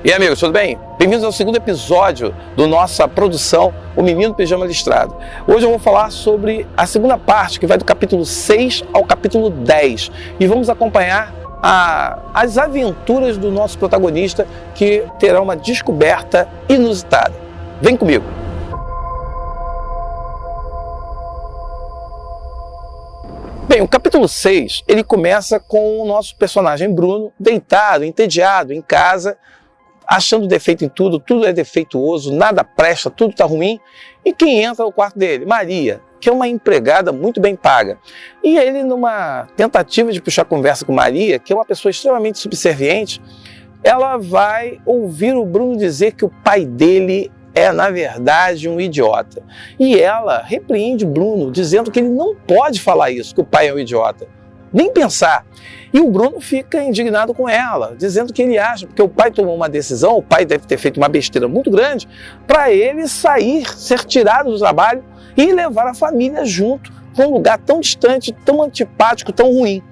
E aí, amigos, tudo bem? Bem-vindos ao segundo episódio da nossa produção, O Menino Pijama Listrado. Hoje eu vou falar sobre a segunda parte, que vai do capítulo 6 ao capítulo 10. E vamos acompanhar as aventuras do nosso protagonista, que terá uma descoberta inusitada. Vem comigo! Bem, o capítulo 6, ele começa com o nosso personagem Bruno, deitado, entediado, em casa, achando defeito em tudo, tudo é defeituoso, nada presta, tudo está ruim. E quem entra no quarto dele? Maria, que é uma empregada muito bem paga. E ele, numa tentativa de puxar conversa com Maria, que é uma pessoa extremamente subserviente, ela vai ouvir o Bruno dizer que o pai dele é, na verdade, um idiota. E ela repreende Bruno, dizendo que ele não pode falar isso, que o pai é um idiota. Nem pensar. E o Bruno fica indignado com ela, dizendo que ele acha, porque o pai tomou uma decisão, o pai deve ter feito uma besteira muito grande, para ele sair, ser tirado do trabalho e levar a família junto, para um lugar tão distante, tão antipático, tão ruim.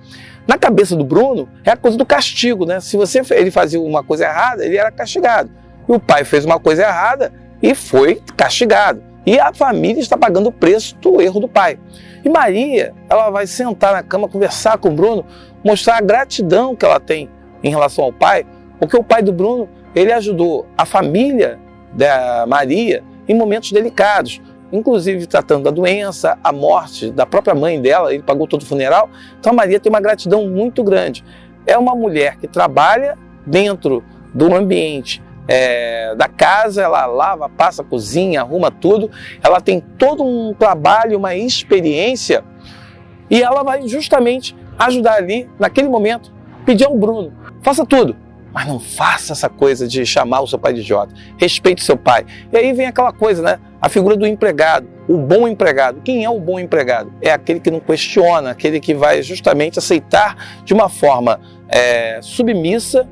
Na cabeça do Bruno, é a coisa do castigo, né? Se ele fazia uma coisa errada, ele era castigado. E o pai fez uma coisa errada e foi castigado. E a família está pagando o preço do erro do pai. E Maria, ela vai sentar na cama, conversar com o Bruno, mostrar a gratidão que ela tem em relação ao pai, porque o pai do Bruno, ele ajudou a família da Maria em momentos delicados, inclusive tratando da doença, a morte da própria mãe dela, ele pagou todo o funeral. Então a Maria tem uma gratidão muito grande. É uma mulher que trabalha dentro do ambiente da casa, ela lava, passa, cozinha, arruma tudo, ela tem todo um trabalho, uma experiência, e ela vai justamente ajudar ali, naquele momento, pedir ao Bruno, faça tudo, mas não faça essa coisa de chamar o seu pai de idiota, respeite seu pai. E aí vem aquela coisa, né? A figura do empregado, o bom empregado. Quem é o bom empregado? É aquele que não questiona, aquele que vai justamente aceitar de uma forma submissa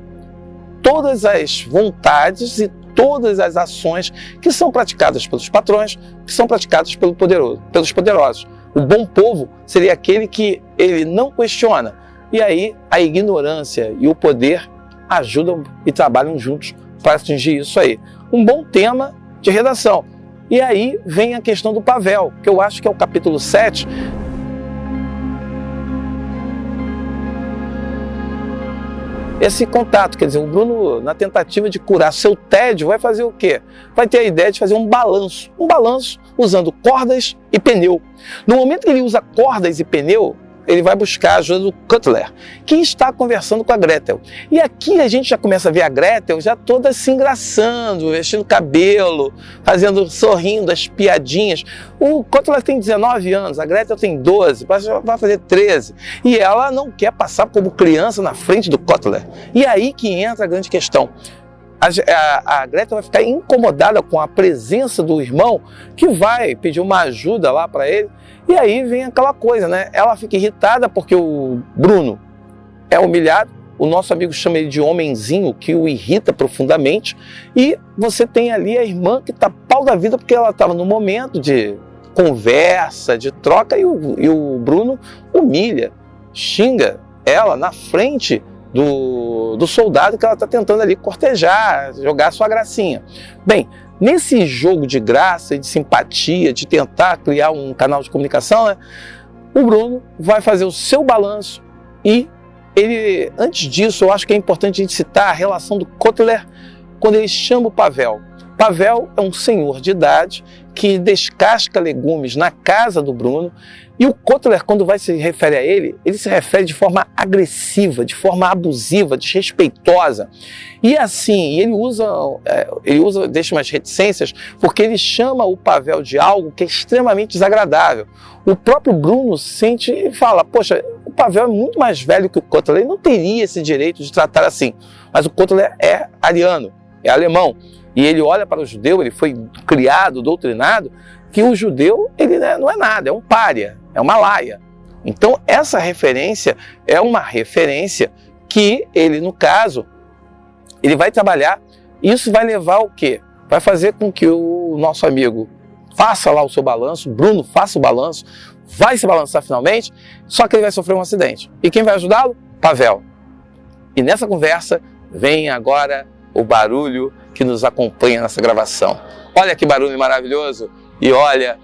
todas as vontades e todas as ações que são praticadas pelos patrões, que são praticadas pelos poderosos. O bom povo seria aquele que ele não questiona. E aí a ignorância e o poder ajudam e trabalham juntos para atingir isso aí. Um bom tema de redação. E aí vem a questão do Pavel, que eu acho que é o capítulo 7, esse contato, quer dizer, o Bruno, na tentativa de curar seu tédio, vai fazer o quê? Vai ter a ideia de fazer um balanço usando cordas e pneu. No momento que ele usa cordas e pneu, ele vai buscar a ajuda do Cutler, que está conversando com a Gretel. E aqui a gente já começa a ver a Gretel já toda se engraçando, vestindo cabelo, sorrindo, as piadinhas. O Cutler tem 19 anos, a Gretel tem 12, vai fazer 13. E ela não quer passar como criança na frente do Cutler. E aí que entra a grande questão. A Gretel vai ficar incomodada com a presença do irmão, que vai pedir uma ajuda lá para ele. E aí vem aquela coisa, né? Ela fica irritada porque o Bruno é humilhado, o nosso amigo chama ele de homenzinho, que o irrita profundamente, e você tem ali a irmã que está pau da vida porque ela estava no momento de conversa, de troca, e o Bruno humilha, xinga ela na frente do soldado que ela está tentando ali cortejar, jogar sua gracinha. Bem, nesse jogo de graça e de simpatia, de tentar criar um canal de comunicação, né, o Bruno vai fazer o seu balanço e ele, antes disso, eu acho que é importante a gente citar a relação do Cutler quando ele chama o Pavel. Pavel é um senhor de idade que descasca legumes na casa do Bruno, e o Cutler, quando se refere a ele se refere de forma agressiva, de forma abusiva, desrespeitosa. E assim, ele usa, deixa umas reticências, porque ele chama o Pavel de algo que é extremamente desagradável. O próprio Bruno sente e fala, poxa, o Pavel é muito mais velho que o Cutler, ele não teria esse direito de tratar assim. Mas o Cutler é ariano, é alemão. E ele olha para o judeu, ele foi criado, doutrinado, que o judeu ele não é nada, é um pária, é uma laia. Então essa referência é uma referência que ele, no caso, ele vai trabalhar. Isso vai levar ao quê? Vai fazer com que o nosso amigo faça lá o seu balanço, Bruno faça o balanço, vai se balançar finalmente, só que ele vai sofrer um acidente. E quem vai ajudá-lo? Pavel. E nessa conversa vem agora o barulho que nos acompanha nessa gravação. Olha que barulho maravilhoso! E olha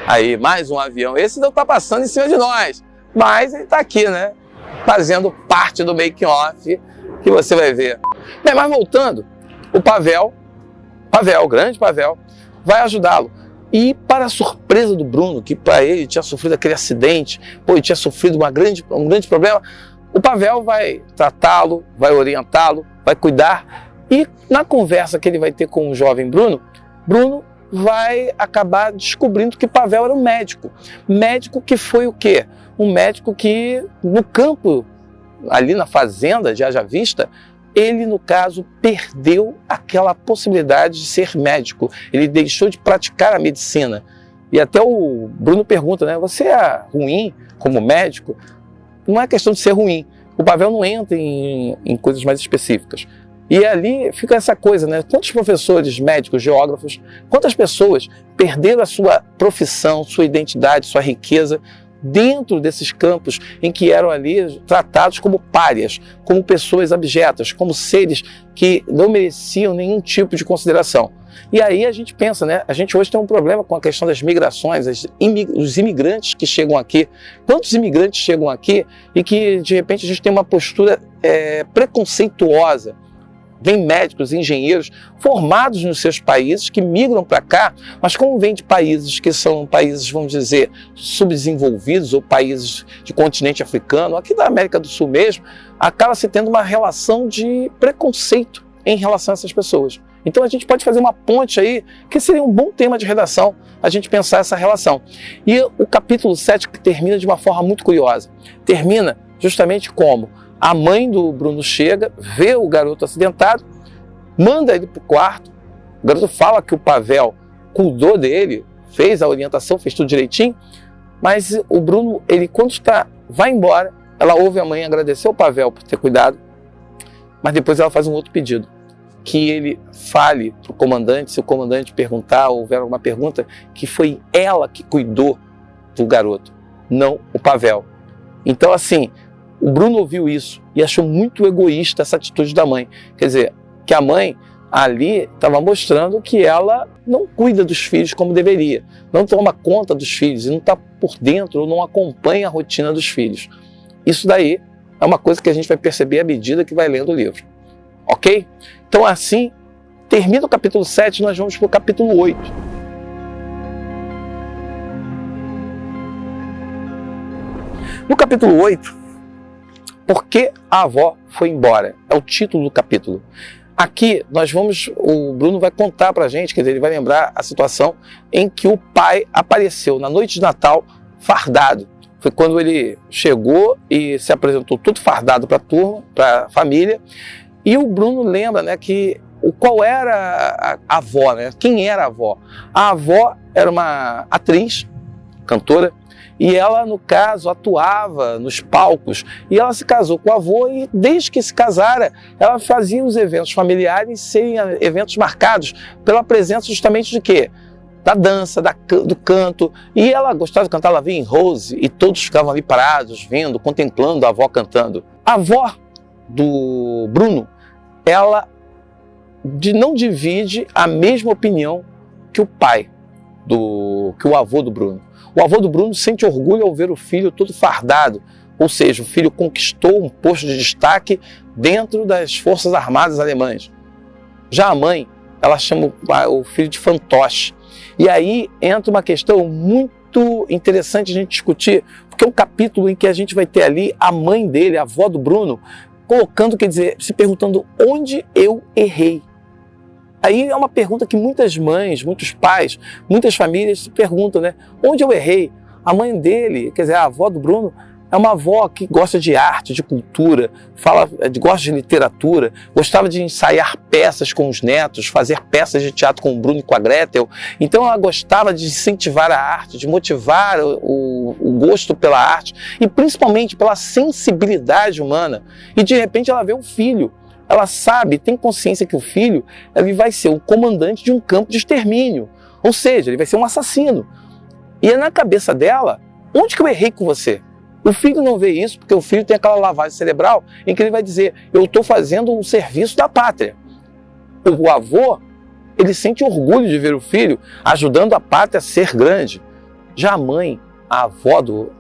aí, mais um avião. Esse não está passando em cima de nós, mas ele está aqui, né? Fazendo parte do making-off que você vai ver. Bem, mas voltando, o Pavel, o grande Pavel, vai ajudá-lo. E para a surpresa do Bruno, que para ele tinha sofrido aquele acidente, ele tinha sofrido um grande problema, o Pavel vai tratá-lo, vai orientá-lo, vai cuidar. E na conversa que ele vai ter com o jovem Bruno, Bruno vai acabar descobrindo que Pavel era um médico. Médico que foi o quê? Um médico que no campo, ali na fazenda de Haja Vista, ele, no caso, perdeu aquela possibilidade de ser médico. Ele deixou de praticar a medicina. E até o Bruno pergunta, né? Você é ruim como médico? Não é questão de ser ruim. O Pavel não entra em coisas mais específicas. E ali fica essa coisa, né? Quantos professores, médicos, geógrafos, quantas pessoas perderam a sua profissão, sua identidade, sua riqueza dentro desses campos em que eram ali tratados como párias, como pessoas abjetas, como seres que não mereciam nenhum tipo de consideração. E aí a gente pensa, né? A gente hoje tem um problema com a questão das migrações, os imigrantes que chegam aqui. Quantos imigrantes chegam aqui e que de repente a gente tem uma postura preconceituosa? Vem médicos, engenheiros formados nos seus países que migram para cá, mas como vem de países que são países, vamos dizer, subdesenvolvidos ou países de continente africano, aqui da América do Sul mesmo, acaba se tendo uma relação de preconceito em relação a essas pessoas. Então a gente pode fazer uma ponte aí, que seria um bom tema de redação, a gente pensar essa relação. E o capítulo 7 que termina de uma forma muito curiosa. Termina justamente como a mãe do Bruno chega, vê o garoto acidentado, manda ele para o quarto, o garoto fala que o Pavel cuidou dele, fez a orientação, fez tudo direitinho, mas o Bruno, ele quando vai embora, ela ouve a mãe agradecer ao Pavel por ter cuidado, mas depois ela faz um outro pedido, que ele fale para o comandante, se o comandante perguntar ou houver alguma pergunta, que foi ela que cuidou do garoto, não o Pavel. Então assim, o Bruno ouviu isso e achou muito egoísta essa atitude da mãe. Quer dizer, que a mãe ali estava mostrando que ela não cuida dos filhos como deveria, não toma conta dos filhos e não está por dentro ou não acompanha a rotina dos filhos. Isso daí é uma coisa que a gente vai perceber à medida que vai lendo o livro. Ok? Então assim, termina o capítulo 7 e nós vamos para o capítulo 8. No capítulo 8, por que a avó foi embora? É o título do capítulo. Aqui o Bruno vai contar pra gente, quer dizer, ele vai lembrar a situação em que o pai apareceu na noite de Natal fardado. Foi quando ele chegou e se apresentou todo fardado para a turma, para a família. E o Bruno lembra, né, qual era a avó, né? Quem era a avó? A avó era uma atriz, cantora, e ela, no caso, atuava nos palcos e ela se casou com o avô e desde que se casara, ela fazia os eventos familiares serem eventos marcados pela presença justamente de quê? Da dança, do canto, e ela gostava de cantar La Vie en Rose e todos ficavam ali parados, vendo, contemplando a avó cantando. A avó do Bruno, ela não divide a mesma opinião que o pai, que o avô do Bruno. O avô do Bruno sente orgulho ao ver o filho todo fardado, ou seja, o filho conquistou um posto de destaque dentro das Forças Armadas Alemãs. Já a mãe, ela chama o filho de fantoche. E aí entra uma questão muito interessante a gente discutir, porque é um capítulo em que a gente vai ter ali a mãe dele, a avó do Bruno, colocando, quer dizer, se perguntando onde eu errei. Aí é uma pergunta que muitas mães, muitos pais, muitas famílias se perguntam, né? Onde eu errei? A mãe dele, quer dizer, a avó do Bruno, é uma avó que gosta de arte, de cultura, gosta de literatura, gostava de ensaiar peças com os netos, fazer peças de teatro com o Bruno e com a Gretel. Então ela gostava de incentivar a arte, de motivar o gosto pela arte e principalmente pela sensibilidade humana. E de repente ela vê um filho. Ela sabe, tem consciência que o filho ele vai ser o comandante de um campo de extermínio. Ou seja, ele vai ser um assassino. E é na cabeça dela, onde que eu errei com você? O filho não vê isso porque o filho tem aquela lavagem cerebral em que ele vai dizer, eu estou fazendo um serviço da pátria. o avô, ele sente orgulho de ver o filho ajudando a pátria a ser grande. Já a mãe, a avó do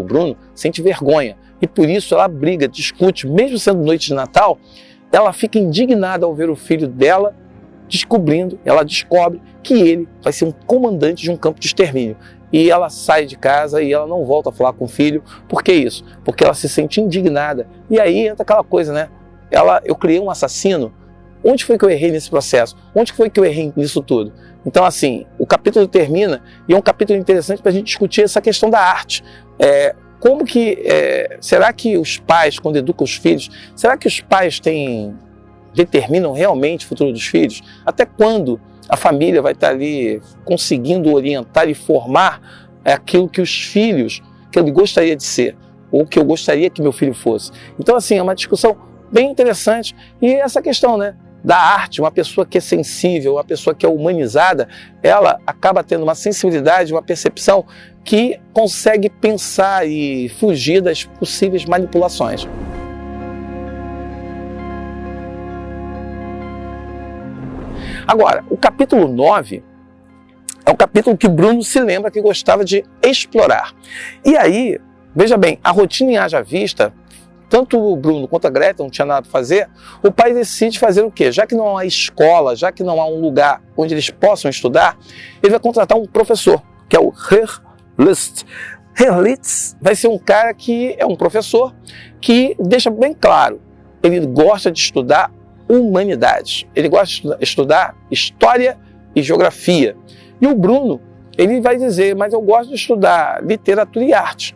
Bruno, sente vergonha. E por isso ela briga, discute, mesmo sendo noite de Natal, ela fica indignada ao ver o filho dela ela descobre que ele vai ser um comandante de um campo de extermínio. E ela sai de casa e ela não volta a falar com o filho. Por que isso? Porque ela se sente indignada. E aí entra aquela coisa, né? Eu criei um assassino. Onde foi que eu errei nesse processo? Onde foi que eu errei nisso tudo? Então, assim, o capítulo termina e é um capítulo interessante para a gente discutir essa questão da arte. Será que os pais, quando educam os filhos, será que os pais determinam realmente o futuro dos filhos? Até quando a família vai estar ali conseguindo orientar e formar aquilo que os filhos, que ele gostaria de ser, ou que eu gostaria que meu filho fosse? Então, assim, é uma discussão bem interessante. E essa questão, né, da arte, uma pessoa que é sensível, uma pessoa que é humanizada, ela acaba tendo uma sensibilidade, uma percepção que consegue pensar e fugir das possíveis manipulações. Agora, o capítulo 9 é um capítulo que Bruno se lembra que gostava de explorar. E aí, veja bem, a rotina em Haja Vista, tanto o Bruno quanto a Gretel não tinha nada para fazer, o pai decide fazer o quê? Já que não há escola, já que não há um lugar onde eles possam estudar, ele vai contratar um professor, que é o Herr List. Herr List vai ser um cara que é um professor que deixa bem claro, ele gosta de estudar humanidades, ele gosta de estudar história e geografia. E o Bruno, ele vai dizer, mas eu gosto de estudar literatura e arte.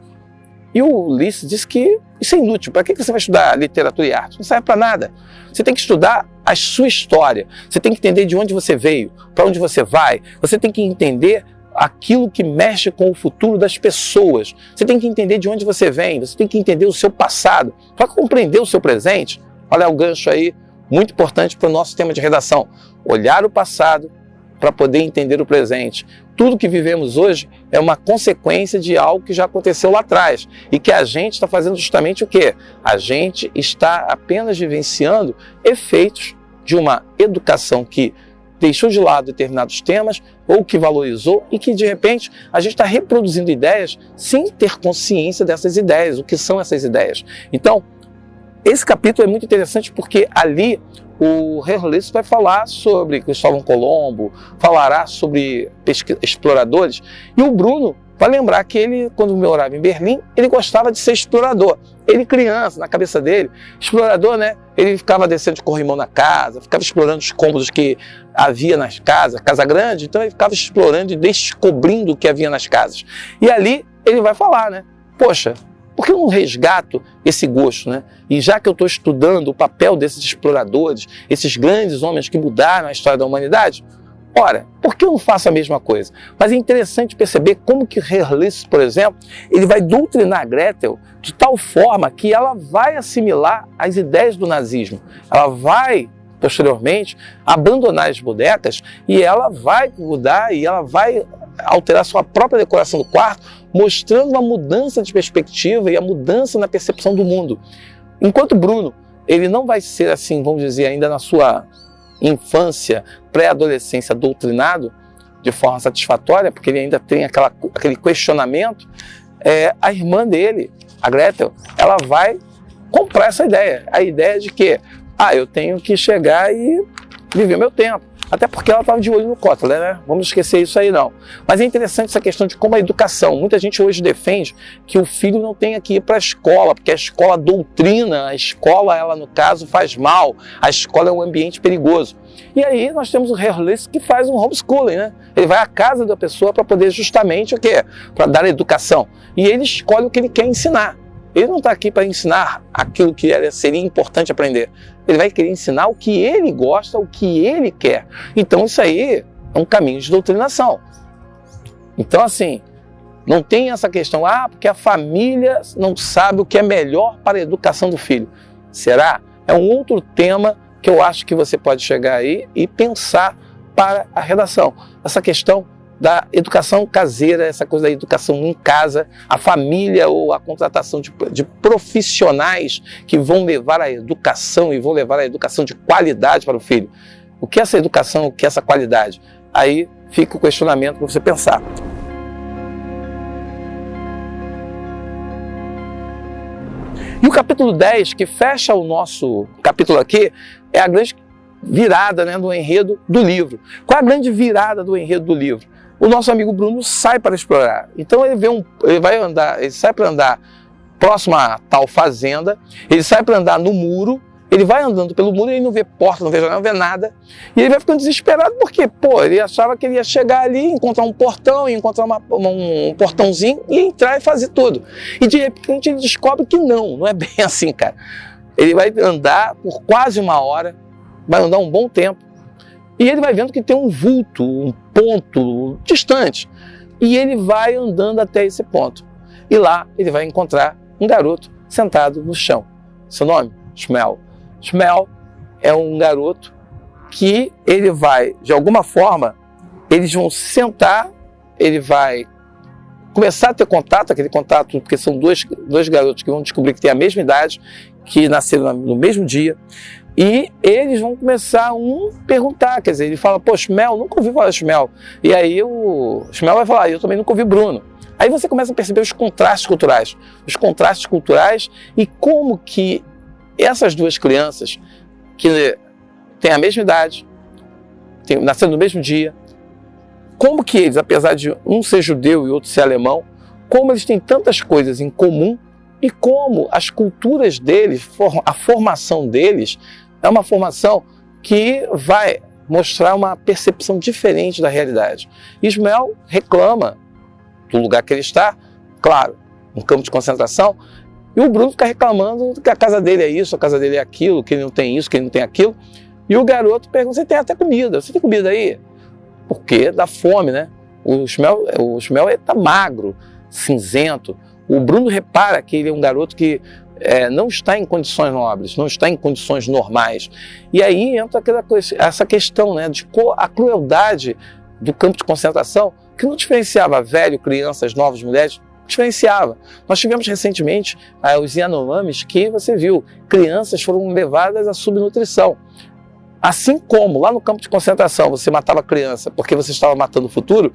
E o Ulisses diz que isso é inútil. Para que você vai estudar literatura e arte? Não serve para nada. Você tem que estudar a sua história. Você tem que entender de onde você veio, para onde você vai. Você tem que entender aquilo que mexe com o futuro das pessoas. Você tem que entender de onde você vem. Você tem que entender o seu passado. Para compreender o seu presente, olha o gancho aí, muito importante para o nosso tema de redação. Olhar o passado para poder entender o presente. Tudo que vivemos hoje é uma consequência de algo que já aconteceu lá atrás e que a gente está fazendo justamente o quê? A gente está apenas vivenciando efeitos de uma educação que deixou de lado determinados temas ou que valorizou e que, de repente, a gente está reproduzindo ideias sem ter consciência dessas ideias, o que são essas ideias. Então, esse capítulo é muito interessante porque ali o Herr vai falar sobre Cristóvão Colombo, falará sobre exploradores, e o Bruno vai lembrar que ele, quando morava em Berlim, ele gostava de ser explorador. Ele criança, na cabeça dele, explorador, né? Ele ficava descendo de corrimão na casa, ficava explorando os cômodos que havia nas casas, casa grande, então ele ficava explorando e descobrindo o que havia nas casas. E ali ele vai falar, né? Poxa, por que eu não resgato esse gosto, né? E já que eu estou estudando o papel desses exploradores, esses grandes homens que mudaram a história da humanidade, ora, por que eu não faço a mesma coisa? Mas é interessante perceber como que Herr List, por exemplo, ele vai doutrinar a Gretel de tal forma que ela vai assimilar as ideias do nazismo. Ela vai, posteriormente, abandonar as bodecas e ela vai mudar e ela vai alterar sua própria decoração do quarto, mostrando uma mudança de perspectiva e a mudança na percepção do mundo. Enquanto Bruno, ele não vai ser assim, vamos dizer, ainda na sua infância, pré-adolescência, doutrinado de forma satisfatória, porque ele ainda tem aquele questionamento, a irmã dele, a Gretel, ela vai comprar essa ideia, a ideia de que eu tenho que chegar e viver meu tempo. Até porque ela estava de olho no Kotler, né? Vamos esquecer isso aí não. Mas é interessante essa questão de como a educação, muita gente hoje defende que o filho não tenha que ir para a escola, porque a escola doutrina, a escola, ela no caso, faz mal, a escola é um ambiente perigoso. E aí nós temos o Herr List que faz um homeschooling, né? Ele vai à casa da pessoa para poder justamente o quê? Para dar educação. E ele escolhe o que ele quer ensinar. Ele não está aqui para ensinar aquilo que seria importante aprender. Ele vai querer ensinar o que ele gosta, o que ele quer. Então isso aí é um caminho de doutrinação. Então assim, não tem essa questão, porque a família não sabe o que é melhor para a educação do filho. Será? É um outro tema que eu acho que você pode chegar aí e pensar para a redação. Essa questão da educação caseira, essa coisa da educação em casa, a família ou a contratação de profissionais que vão levar a educação e vão levar a educação de qualidade para o filho. O que é essa educação? O que é essa qualidade? Aí fica o questionamento para você pensar. E o capítulo 10, que fecha o nosso capítulo aqui, é a grande virada, né, do enredo do livro. Qual é a grande virada do enredo do livro? O nosso amigo Bruno sai para explorar. Então ele sai para andar próximo a tal fazenda, ele sai para andar no muro, ele vai andando pelo muro, ele não vê porta, não vê janela, não vê nada, e ele vai ficando desesperado porque, ele achava que ele ia chegar ali, encontrar um portão, encontrar um portãozinho e entrar e fazer tudo. E de repente ele descobre que não é bem assim, cara. Ele vai andar por quase 1 hora, vai andar um bom tempo, e ele vai vendo que tem um vulto, um ponto distante, e ele vai andando até esse ponto. E lá ele vai encontrar um garoto sentado no chão. Seu nome? Shmuel. Shmuel é um garoto que ele vai, de alguma forma, eles vão sentar, ele vai começar a ter contato, aquele contato, porque são dois garotos que vão descobrir que têm a mesma idade, que nasceram no mesmo dia, e eles vão começar a perguntar, quer dizer, ele fala, Shmuel, nunca ouvi falar de Shmuel. E aí o Shmuel vai falar, eu também nunca ouvi Bruno. Aí você começa a perceber os contrastes culturais e como que essas duas crianças que têm a mesma idade, nasceram no mesmo dia, como que eles, apesar de um ser judeu e outro ser alemão, como eles têm tantas coisas em comum e como as culturas deles, a formação deles é uma formação que vai mostrar uma percepção diferente da realidade. Ismael reclama do lugar que ele está, claro, um campo de concentração, e o Bruno fica reclamando que a casa dele é isso, a casa dele é aquilo, que ele não tem isso, que ele não tem aquilo. E o garoto pergunta, você tem até comida, você tem comida aí? Porque dá fome, né? O Shmuel está magro, cinzento. O Bruno repara que ele é um garoto que não está em condições nobres, não está em condições normais. E aí entra essa questão, né, de a crueldade do campo de concentração, que não diferenciava velho, crianças, novas, mulheres, diferenciava. Nós tivemos recentemente os Yanomamis que você viu, crianças foram levadas à subnutrição. Assim como lá no campo de concentração você matava criança porque você estava matando o futuro,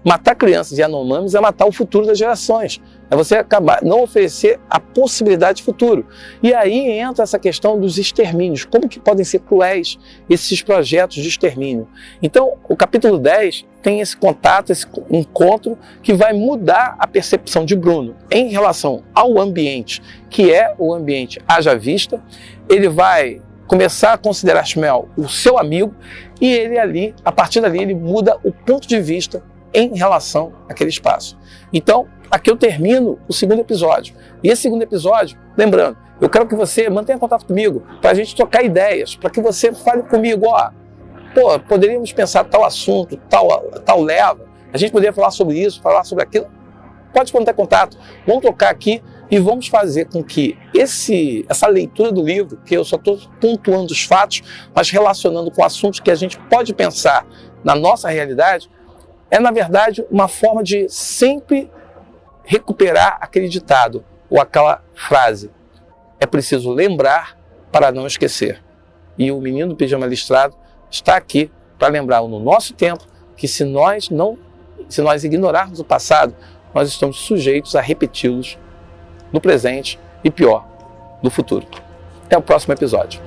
matar crianças Yanomamis é matar o futuro das gerações. É você não oferecer a possibilidade de futuro. E aí entra essa questão dos extermínios. Como que podem ser cruéis esses projetos de extermínio? Então, o capítulo 10 tem esse contato, esse encontro que vai mudar a percepção de Bruno em relação ao ambiente, que é o ambiente haja vista. Ele vai começar a considerar Shmuel o seu amigo e ele ali, a partir dali, ele muda o ponto de vista em relação àquele espaço. Então, aqui eu termino o 2º episódio. E esse 2º episódio, lembrando, eu quero que você mantenha contato comigo para a gente trocar ideias, para que você fale comigo, poderíamos pensar tal assunto, tal leva, a gente poderia falar sobre isso, falar sobre aquilo. Pode manter contato, vamos trocar aqui e vamos fazer com que essa leitura do livro, que eu só estou pontuando os fatos, mas relacionando com assuntos que a gente pode pensar na nossa realidade, é, na verdade, uma forma de sempre recuperar aquele ditado ou aquela frase. É preciso lembrar para não esquecer. E o menino do pijama listrado está aqui para lembrar no nosso tempo que se nós ignorarmos o passado, nós estamos sujeitos a repeti-los no presente e, pior, no futuro. Até o próximo episódio.